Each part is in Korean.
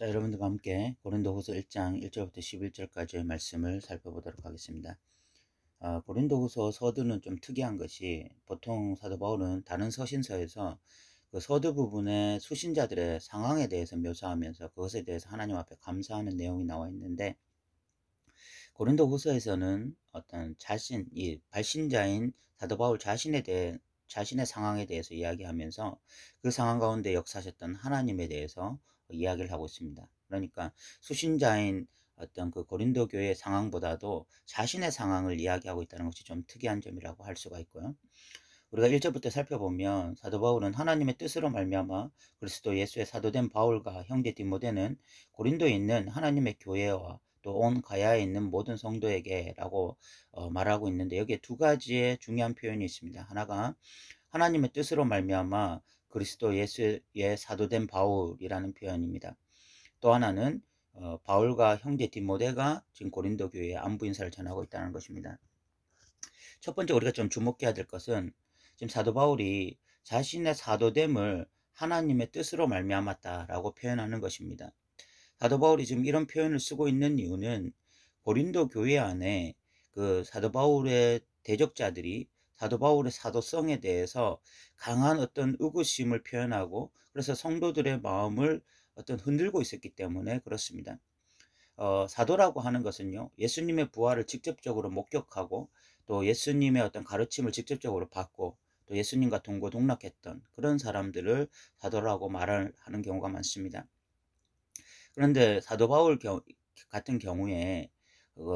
자, 여러분들과 함께 고린도후서 1장 1절부터 11절까지의 말씀을 살펴보도록 하겠습니다. 고린도후서 서두는 좀 특이한 것이 보통 사도 바울은 다른 서신서에서 그 서두 부분에 수신자들의 상황에 대해서 묘사하면서 그것에 대해서 하나님 앞에 감사하는 내용이 나와 있는데, 고린도후서에서는 어떤 이 발신자인 사도 바울 자신의 상황에 대해서 이야기하면서 그 상황 가운데 역사하셨던 하나님에 대해서 이야기를 하고 있습니다. 그러니까 수신자인 어떤 그 고린도 교회의 상황보다도 자신의 상황을 이야기하고 있다는 것이 좀 특이한 점이라고 할 수가 있고요. 우리가 1절부터 살펴보면 사도 바울은 하나님의 뜻으로 말미암아 그리스도 예수의 사도된 바울과 형제 디모데는 고린도에 있는 하나님의 교회와 또 온 가야에 있는 모든 성도에게라고 말하고 있는데, 여기에 두 가지의 중요한 표현이 있습니다. 하나가 하나님의 뜻으로 말미암아 그리스도 예수의 사도된 바울이라는 표현입니다. 또 하나는 바울과 형제 디모데가 지금 고린도 교회에 안부 인사를 전하고 있다는 것입니다. 첫 번째 우리가 좀 주목해야 될 것은 지금 사도 바울이 자신의 사도됨을 하나님의 뜻으로 말미암았다라고 표현하는 것입니다. 사도 바울이 지금 이런 표현을 쓰고 있는 이유는 고린도 교회 안에 그 사도 바울의 대적자들이 사도 바울의 사도성에 대해서 강한 어떤 의구심을 표현하고, 그래서 성도들의 마음을 어떤 흔들고 있었기 때문에 그렇습니다. 사도라고 하는 것은요, 예수님의 부활을 직접적으로 목격하고 또 예수님의 어떤 가르침을 직접적으로 받고 또 예수님과 동고동락했던 그런 사람들을 사도라고 말을 하는 경우가 많습니다. 그런데 사도 바울 같은 경우에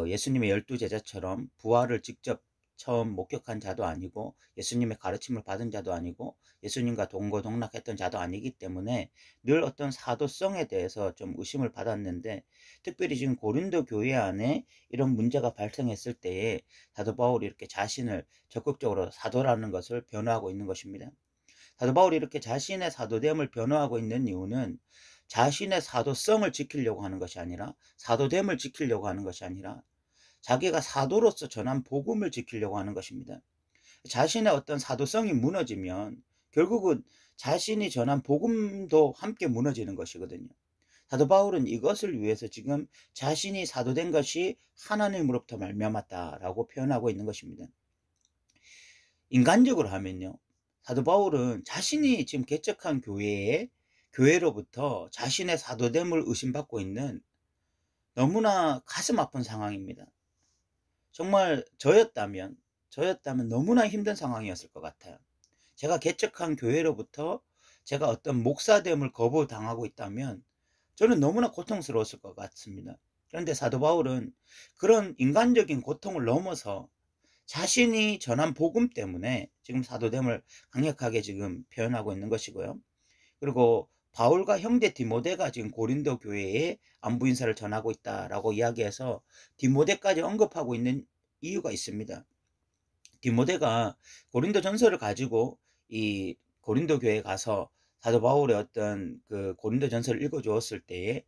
예수님의 12제자처럼 부활을 직접 처음 목격한 자도 아니고 예수님의 가르침을 받은 자도 아니고 예수님과 동고동락했던 자도 아니기 때문에 늘 어떤 사도성에 대해서 좀 의심을 받았는데, 특별히 지금 고린도 교회 안에 이런 문제가 발생했을 때에 사도 바울이 이렇게 자신을 적극적으로 사도라는 것을 변호하고 있는 것입니다. 사도 바울이 이렇게 자신의 사도됨을 변호하고 있는 이유는 자신의 사도성을 지키려고 하는 것이 아니라, 사도됨을 지키려고 하는 것이 아니라 자기가 사도로서 전한 복음을 지키려고 하는 것입니다. 자신의 어떤 사도성이 무너지면 결국은 자신이 전한 복음도 함께 무너지는 것이거든요. 사도 바울은 이것을 위해서 지금 자신이 사도된 것이 하나님으로부터 말미암았다라고 표현하고 있는 것입니다. 인간적으로 하면요, 사도 바울은 자신이 지금 개척한 교회로부터 자신의 사도됨을 의심받고 있는 너무나 가슴 아픈 상황입니다. 정말 저였다면 너무나 힘든 상황이었을 것 같아요. 제가 개척한 교회로부터 제가 어떤 목사됨을 거부당하고 있다면 저는 너무나 고통스러웠을 것 같습니다. 그런데 사도 바울은 그런 인간적인 고통을 넘어서 자신이 전한 복음 때문에 지금 사도됨을 강력하게 지금 표현하고 있는 것이고요. 그리고 바울과 형제 디모데가 지금 고린도 교회에 안부 인사를 전하고 있다라고 이야기해서 디모데까지 언급하고 있는 이유가 있습니다. 디모데가 고린도 전서를 가지고 이 고린도 교회에 가서 사도 바울의 어떤 그 고린도 전서를 읽어 주었을 때에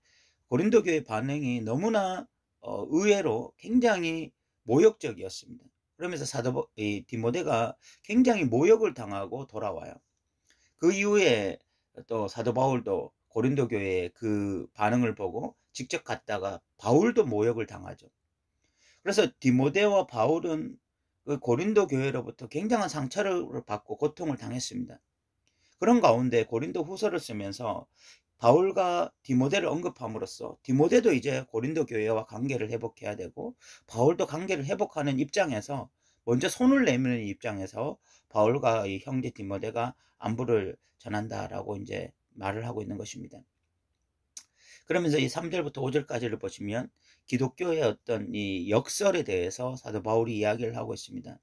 고린도 교회 반응이 너무나 의외로 굉장히 모욕적이었습니다. 그러면서 디모데가 굉장히 모욕을 당하고 돌아와요. 그 이후에 또 사도 바울도 고린도 교회의 그 반응을 보고 직접 갔다가 바울도 모욕을 당하죠. 그래서 디모데와 바울은 그 고린도 교회로부터 굉장한 상처를 받고 고통을 당했습니다. 그런 가운데 고린도 후서를 쓰면서 바울과 디모데를 언급함으로써 디모데도 이제 고린도 교회와 관계를 회복해야 되고 바울도 관계를 회복하는 입장에서 먼저 손을 내미는 입장에서 바울과 이 형제 디모데가 안부를 전한다라고 이제 말을 하고 있는 것입니다. 그러면서 이 3절부터 5절까지를 보시면 기독교의 어떤 이 역설에 대해서 사도 바울이 이야기를 하고 있습니다.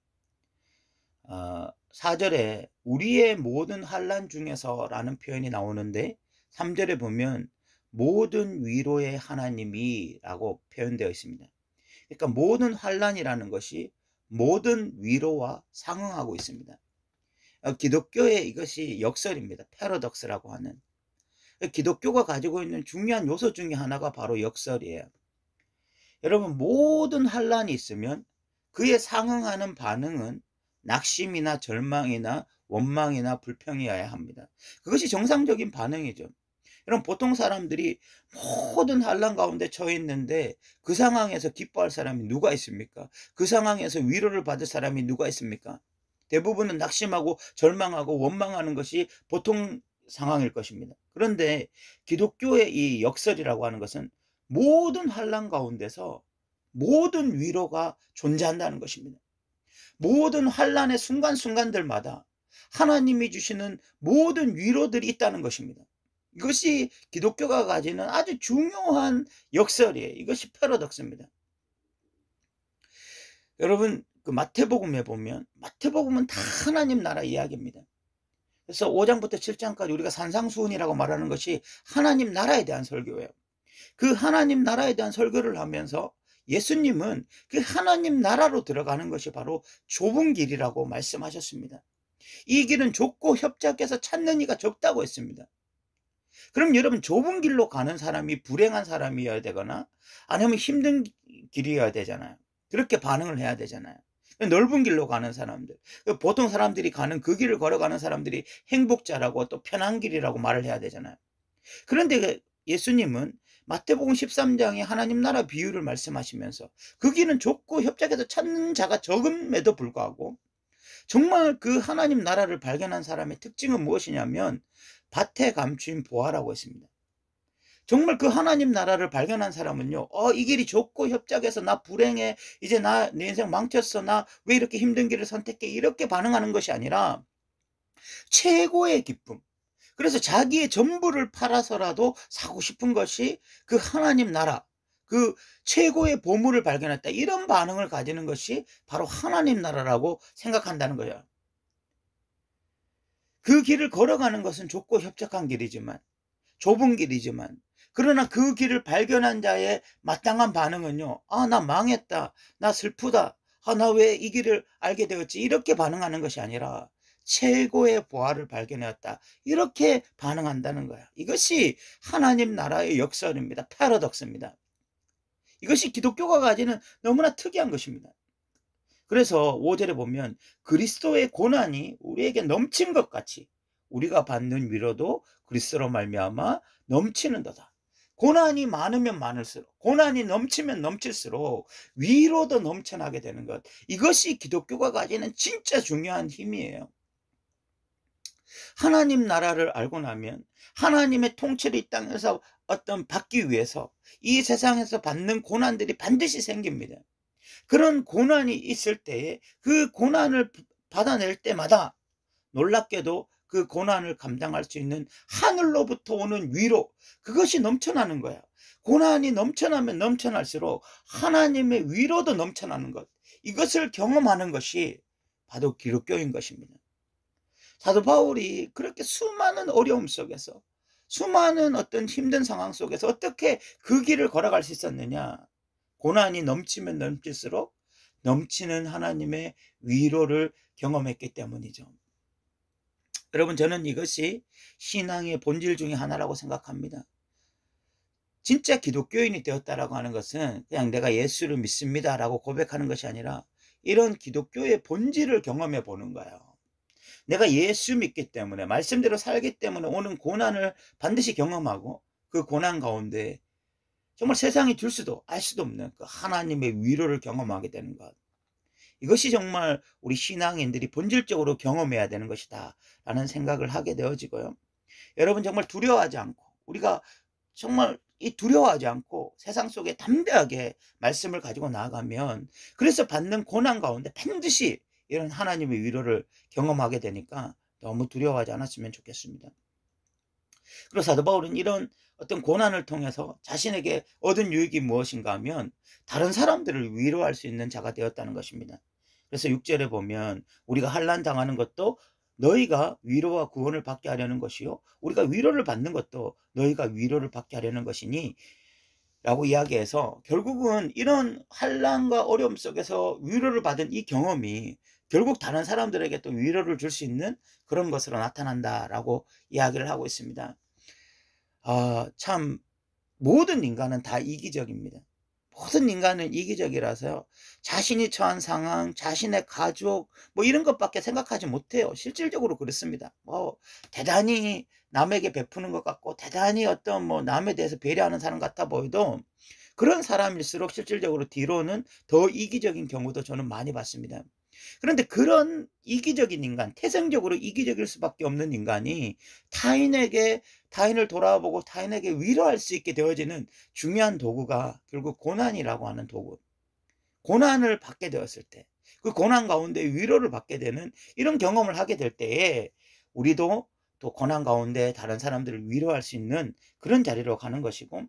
4절에 우리의 모든 환난 중에서라는 표현이 나오는데 3절에 보면 모든 위로의 하나님이라고 표현되어 있습니다. 그러니까 모든 환난이라는 것이 모든 위로와 상응하고 있습니다. 기독교의 이것이 역설입니다. 패러독스라고 하는. 기독교가 가지고 있는 중요한 요소 중에 하나가 바로 역설이에요. 여러분, 모든 환난이 있으면 그에 상응하는 반응은 낙심이나 절망이나 원망이나 불평이어야 합니다. 그것이 정상적인 반응이죠. 이런 보통 사람들이 모든 환난 가운데 처해 있는데 그 상황에서 기뻐할 사람이 누가 있습니까? 그 상황에서 위로를 받을 사람이 누가 있습니까? 대부분은 낙심하고 절망하고 원망하는 것이 보통 상황일 것입니다. 그런데 기독교의 이 역설이라고 하는 것은 모든 환난 가운데서 모든 위로가 존재한다는 것입니다. 모든 환난의 순간순간들마다 하나님이 주시는 모든 위로들이 있다는 것입니다. 이것이 기독교가 가지는 아주 중요한 역설이에요. 이것이 패러독스입니다. 여러분, 그 마태복음에 보면 마태복음은 다 하나님 나라 이야기입니다. 그래서 5장부터 7장까지 우리가 산상수훈이라고 말하는 것이 하나님 나라에 대한 설교예요. 그 하나님 나라에 대한 설교를 하면서 예수님은 그 하나님 나라로 들어가는 것이 바로 좁은 길이라고 말씀하셨습니다. 이 길은 좁고 협착해서 찾는 이가 적다고 했습니다. 그럼 여러분, 좁은 길로 가는 사람이 불행한 사람이어야 되거나 아니면 힘든 길이어야 되잖아요. 그렇게 반응을 해야 되잖아요. 넓은 길로 가는 사람들, 보통 사람들이 가는 그 길을 걸어가는 사람들이 행복자라고 또 편한 길이라고 말을 해야 되잖아요. 그런데 예수님은 마태복음 13장에 하나님 나라 비유를 말씀하시면서 그 길은 좁고 협착해서 찾는 자가 적음에도 불구하고 정말 그 하나님 나라를 발견한 사람의 특징은 무엇이냐면 밭에 감추인 보화라고 했습니다. 정말 그 하나님 나라를 발견한 사람은요, 이 길이 좁고 협착해서 나 불행해, 이제 내 인생 망쳤어, 나 왜 이렇게 힘든 길을 선택해, 이렇게 반응하는 것이 아니라 최고의 기쁨, 그래서 자기의 전부를 팔아서라도 사고 싶은 것이 그 하나님 나라, 그 최고의 보물을 발견했다, 이런 반응을 가지는 것이 바로 하나님 나라라고 생각한다는 거예요. 그 길을 걸어가는 것은 좁고 협착한 길이지만, 좁은 길이지만, 그러나 그 길을 발견한 자의 마땅한 반응은요, 나 망했다, 나 슬프다, 나 왜 이 길을 알게 되었지, 이렇게 반응하는 것이 아니라 최고의 보화를 발견했다, 이렇게 반응한다는 거야. 이것이 하나님 나라의 역설입니다. 패러독스입니다. 이것이 기독교가 가지는 너무나 특이한 것입니다. 그래서 5절에 보면 그리스도의 고난이 우리에게 넘친 것 같이 우리가 받는 위로도 그리스도로 말미암아 넘치는도다. 고난이 많으면 많을수록, 고난이 넘치면 넘칠수록 위로도 넘쳐나게 되는 것, 이것이 기독교가 가지는 진짜 중요한 힘이에요. 하나님 나라를 알고 나면 하나님의 통치를 이 땅에서 받기 위해서 이 세상에서 받는 고난들이 반드시 생깁니다. 그런 고난이 있을 때에 그 고난을 받아낼 때마다 놀랍게도 그 고난을 감당할 수 있는 하늘로부터 오는 위로, 그것이 넘쳐나는 거야. 고난이 넘쳐나면 넘쳐날수록 하나님의 위로도 넘쳐나는 것, 이것을 경험하는 것이 바로 기독교인 것입니다. 사도 바울이 그렇게 수많은 어려움 속에서, 수많은 어떤 힘든 상황 속에서 어떻게 그 길을 걸어갈 수 있었느냐? 고난이 넘치면 넘칠수록 넘치는 하나님의 위로를 경험했기 때문이죠. 여러분, 저는 이것이 신앙의 본질 중에 하나라고 생각합니다. 진짜 기독교인이 되었다라고 하는 것은 그냥 내가 예수를 믿습니다라고 고백하는 것이 아니라 이런 기독교의 본질을 경험해 보는 거예요. 내가 예수 믿기 때문에, 말씀대로 살기 때문에 오는 고난을 반드시 경험하고 그 고난 가운데 정말 세상이 줄 수도 알 수도 없는 그 하나님의 위로를 경험하게 되는 것, 이것이 정말 우리 신앙인들이 본질적으로 경험해야 되는 것이다 라는 생각을 하게 되어지고요. 여러분, 정말 두려워하지 않고, 우리가 정말 두려워하지 않고 세상 속에 담대하게 말씀을 가지고 나아가면, 그래서 받는 고난 가운데 반드시 이런 하나님의 위로를 경험하게 되니까 너무 두려워하지 않았으면 좋겠습니다. 그리고 사도 바울은 이런 어떤 고난을 통해서 자신에게 얻은 유익이 무엇인가 하면 다른 사람들을 위로할 수 있는 자가 되었다는 것입니다. 그래서 6절에 보면 우리가 환난 당하는 것도 너희가 위로와 구원을 받게 하려는 것이요, 우리가 위로를 받는 것도 너희가 위로를 받게 하려는 것이니 라고 이야기해서, 결국은 이런 환난과 어려움 속에서 위로를 받은 이 경험이 결국 다른 사람들에게 또 위로를 줄 수 있는 그런 것으로 나타난다라고 이야기를 하고 있습니다. 참 모든 인간은 다 이기적입니다. 모든 인간은 이기적이라서요. 자신이 처한 상황, 자신의 가족 뭐 이런 것밖에 생각하지 못해요. 실질적으로 그렇습니다. 뭐 대단히 남에게 베푸는 것 같고 대단히 어떤 뭐 남에 대해서 배려하는 사람 같아 보여도 그런 사람일수록 실질적으로 뒤로는 더 이기적인 경우도 저는 많이 봤습니다. 그런데 그런 이기적인 인간, 태생적으로 이기적일 수밖에 없는 인간이 타인에게 타인을 돌아보고 타인에게 위로할 수 있게 되어지는 중요한 도구가 결국 고난이라고 하는 도구. 고난을 받게 되었을 때, 그 고난 가운데 위로를 받게 되는 이런 경험을 하게 될 때에 우리도 또 고난 가운데 다른 사람들을 위로할 수 있는 그런 자리로 가는 것이고,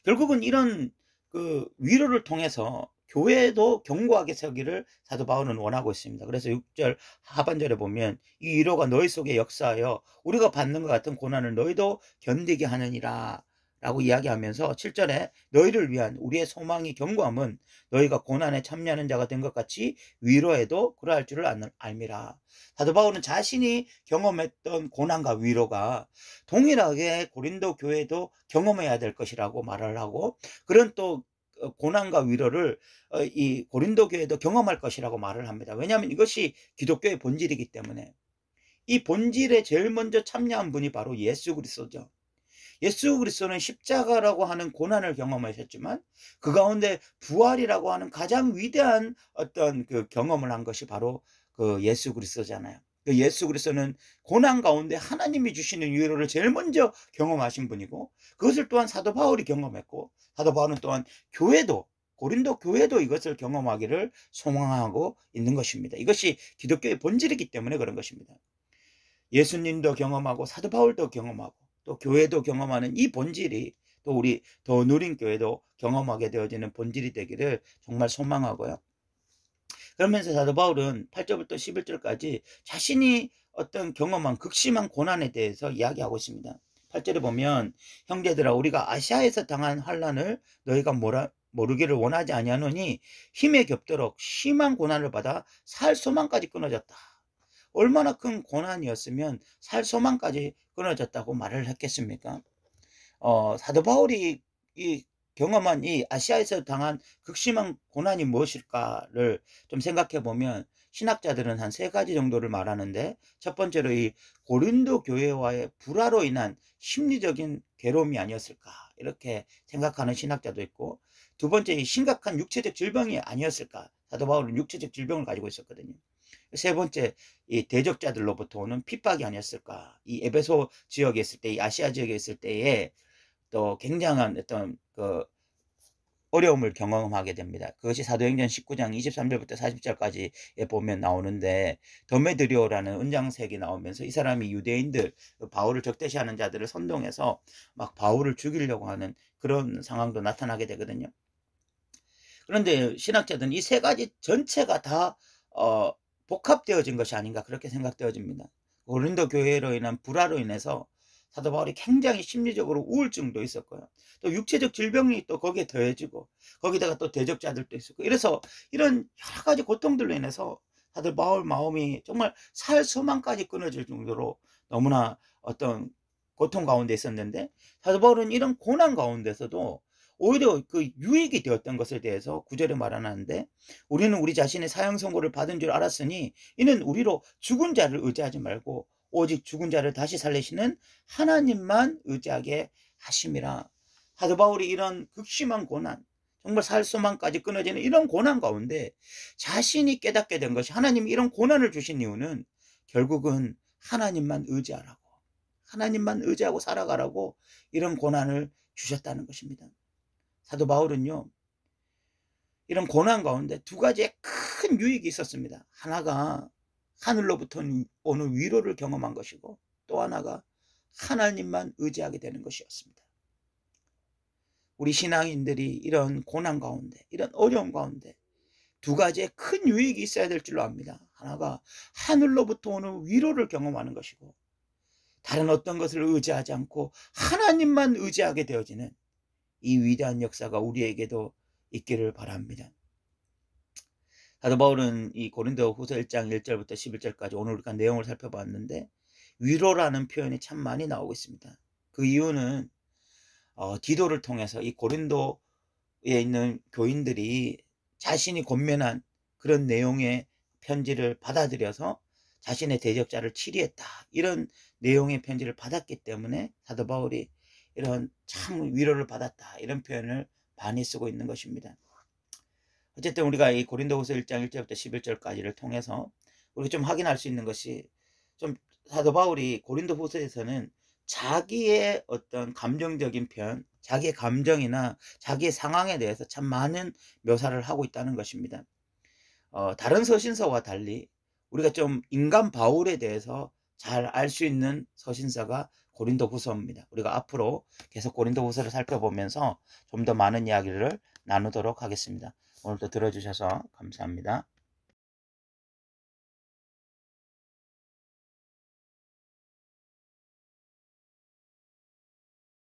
결국은 이런 그 위로를 통해서 교회도 견고하게 서기를 사도 바울은 원하고 있습니다. 그래서 6절 하반절에 보면 이 위로가 너희 속에 역사하여 우리가 받는 것 같은 고난을 너희도 견디게 하느니라 라고 이야기하면서 7절에 너희를 위한 우리의 소망이 견고함은 너희가 고난에 참여하는 자가 된 것 같이 위로에도 그러할 줄을 알미라. 사도 바울은 자신이 경험했던 고난과 위로가 동일하게 고린도 교회도 경험해야 될 것이라고 말을 하고, 그런 또 고난과 위로를 이 고린도 교회도 경험할 것이라고 말을 합니다. 왜냐하면 이것이 기독교의 본질이기 때문에. 이 본질에 제일 먼저 참여한 분이 바로 예수 그리스도죠. 예수 그리스도는 십자가라고 하는 고난을 경험하셨지만 그 가운데 부활이라고 하는 가장 위대한 어떤 그 경험을 한 것이 바로 그 예수 그리스도잖아요. 그 예수 그리스도는 고난 가운데 하나님이 주시는 위로를 제일 먼저 경험하신 분이고, 그것을 또한 사도 바울이 경험했고, 사도 바울은 또한 교회도 고린도 교회도 이것을 경험하기를 소망하고 있는 것입니다. 이것이 기독교의 본질이기 때문에 그런 것입니다. 예수님도 경험하고 사도 바울도 경험하고 또 교회도 경험하는 이 본질이 또 우리 더 누린 교회도 경험하게 되어지는 본질이 되기를 정말 소망하고요. 그러면서 사도 바울은 8절부터 11절까지 자신이 어떤 경험한 극심한 고난에 대해서 이야기하고 있습니다. 8절에 보면 형제들아 우리가 아시아에서 당한 환난을 너희가 모르기를 원하지 아니하노니 힘에 겹도록 심한 고난을 받아 살 소망까지 끊어졌다. 얼마나 큰 고난이었으면 살 소망까지 끊어졌다고 말을 했겠습니까? 사도 바울이 이 경험한 이 아시아에서 당한 극심한 고난이 무엇일까를 좀 생각해 보면 신학자들은 한 세 가지 정도를 말하는데, 첫 번째로 이 고린도 교회와의 불화로 인한 심리적인 괴로움이 아니었을까 이렇게 생각하는 신학자도 있고, 두 번째 이 심각한 육체적 질병이 아니었을까. 사도 바울은 육체적 질병을 가지고 있었거든요. 세 번째, 이 대적자들로부터 오는 핍박이 아니었을까. 이 에베소 지역에 있을 때, 이 아시아 지역에 있을 때에 또 굉장한 어떤 그 어려움을 경험하게 됩니다. 그것이 사도행전 19장 23절부터 40절까지에 보면 나오는데, 더메드리오라는 은장색이 나오면서 이 사람이 유대인들, 바울을 적대시하는 자들을 선동해서 막 바울을 죽이려고 하는 그런 상황도 나타나게 되거든요. 그런데 신학자들은 이 세 가지 전체가 다 복합되어진 것이 아닌가 그렇게 생각되어집니다. 고린도 교회로 인한 불화로 인해서 사도 바울이 굉장히 심리적으로 우울증도 있었고요. 또 육체적 질병이 또 거기에 더해지고 거기다가 또 대적자들도 있었고, 이래서 이런 여러 가지 고통들로 인해서 사도 바울 마음이 정말 살 소망까지 끊어질 정도로 너무나 어떤 고통 가운데 있었는데, 사도 바울은 이런 고난 가운데서도 오히려 그 유익이 되었던 것에 대해서 9절에 말하는데, 우리는 우리 자신의 사형 선고를 받은 줄 알았으니 이는 우리로 죽은 자를 의지하지 말고 오직 죽은 자를 다시 살리시는 하나님만 의지하게 하심이라. 사도 바울이 이런 극심한 고난, 정말 살 소망까지 끊어지는 이런 고난 가운데 자신이 깨닫게 된 것이, 하나님이 이런 고난을 주신 이유는 결국은 하나님만 의지하라고, 하나님만 의지하고 살아가라고 이런 고난을 주셨다는 것입니다. 사도 바울은요, 이런 고난 가운데 두 가지의 큰 유익이 있었습니다. 하나가 하늘로부터 오는 위로를 경험한 것이고, 또 하나가 하나님만 의지하게 되는 것이었습니다. 우리 신앙인들이 이런 고난 가운데, 이런 어려움 가운데 두 가지의 큰 유익이 있어야 될 줄로 압니다. 하나가 하늘로부터 오는 위로를 경험하는 것이고, 다른 어떤 것을 의지하지 않고 하나님만 의지하게 되어지는 이 위대한 역사가 우리에게도 있기를 바랍니다. 사도 바울은 이 고린도후서 1장 1절부터 11절까지 오늘 우리가 내용을 살펴봤는데, 위로라는 표현이 참 많이 나오고 있습니다. 그 이유는 디도를 통해서 이 고린도 있는 교인들이 자신이 권면한 그런 내용의 편지를 받아들여서 자신의 대적자를 치리했다, 이런 내용의 편지를 받았기 때문에 사도 바울이 이런 참 위로를 받았다, 이런 표현을 많이 쓰고 있는 것입니다. 어쨌든 우리가 이 고린도후서 1장 1절부터 11절까지를 통해서 우리가 좀 확인할 수 있는 것이, 좀 사도 바울이 고린도후서에서는 자기의 어떤 감정적인 표현, 자기의 감정이나 자기의 상황에 대해서 참 많은 묘사를 하고 있다는 것입니다. 다른 서신서와 달리 우리가 좀 인간 바울에 대해서 잘 알 수 있는 서신서가 고린도후서입니다. 우리가 앞으로 계속 고린도후서를 살펴보면서 좀 더 많은 이야기를 나누도록 하겠습니다. 오늘도 들어주셔서 감사합니다.